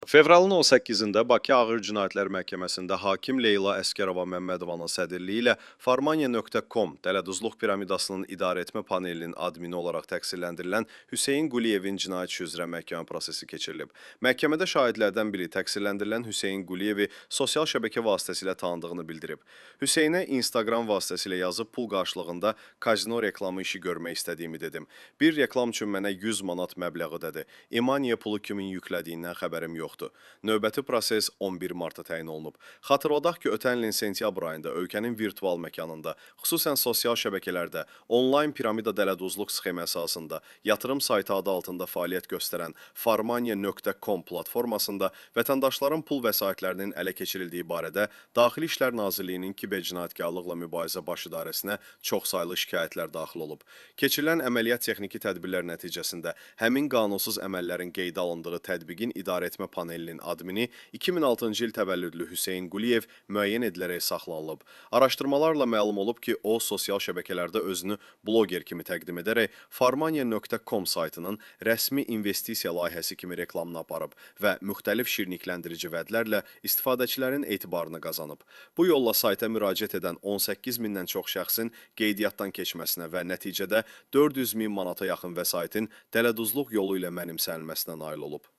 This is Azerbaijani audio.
Fevralın 18-də Bakı Ağır Cinayətlər Məhkəməsində hakim Leyla Əskərova Məmmədovanın sədrliyi ilə Farmaniya.com dələduzluq piramidasının idarəetmə panelinin admini olaraq təqsirləndirilən Hüseyn Quliyevin cinayət işi üzrə məhkəmə prosesi keçirilib. Məhkəmədə şahidlərdən biri təqsirləndirilən Hüseyn Quliyevi sosial şəbəkə vasitəsilə tanıdığını bildirib. Hüseynə Instagram vasitəsilə yazıb pul qarşılığında kazino reklamı işi görmək istədiyimi dedim. Bir reklam üçün mənə 100 manat məbləği dedi. İmaniya pulu kimin yüklədiyindən xəbərim yoxdur. Növbəti proses 11 martda təyin olunub. Xatırladaq ki, ötən ilin sentyabr ayında ölkənin virtual məkanında, xüsusən sosial şəbəkələrdə onlayn piramida dələduzluq sxemi əsasında yatırım saytı adı altında fəaliyyət göstərən Farmaniya.com platformasında vətəndaşların pul vəsaitlərinin ələ keçirildiyi barədə Daxili İşlər Nazirliyinin kibercinayətkarlıqla mübarizə baş idarəsinə çoxsaylı şikayətlər daxil olub. Keçirilən əməliyyat texniki tədbirlər nəticəsində həmin qanunsuz əməllərin qeydə alındığı tətbiqin idarəetmə panelinin admini 2006-cı il təvəllüdlü Hüseyn Quliyev müəyyən edilərək saxlanılıb. Araşdırmalarla məlum olub ki, o, sosial şəbəkələrdə özünü bloger kimi təqdim edərək Farmaniya.com saytının rəsmi investisiya layihəsi kimi reklamını aparıb və müxtəlif şirnikləndirici vədlərlə istifadəçilərin etibarını qazanıb. Bu yolla sayta müraciət edən 18 mindən çox şəxsin qeydiyyatdan keçməsinə və nəticədə 400 min manata yaxın vəsaitin dələduzluq yolu ilə mənimsənilməsinə nail olub.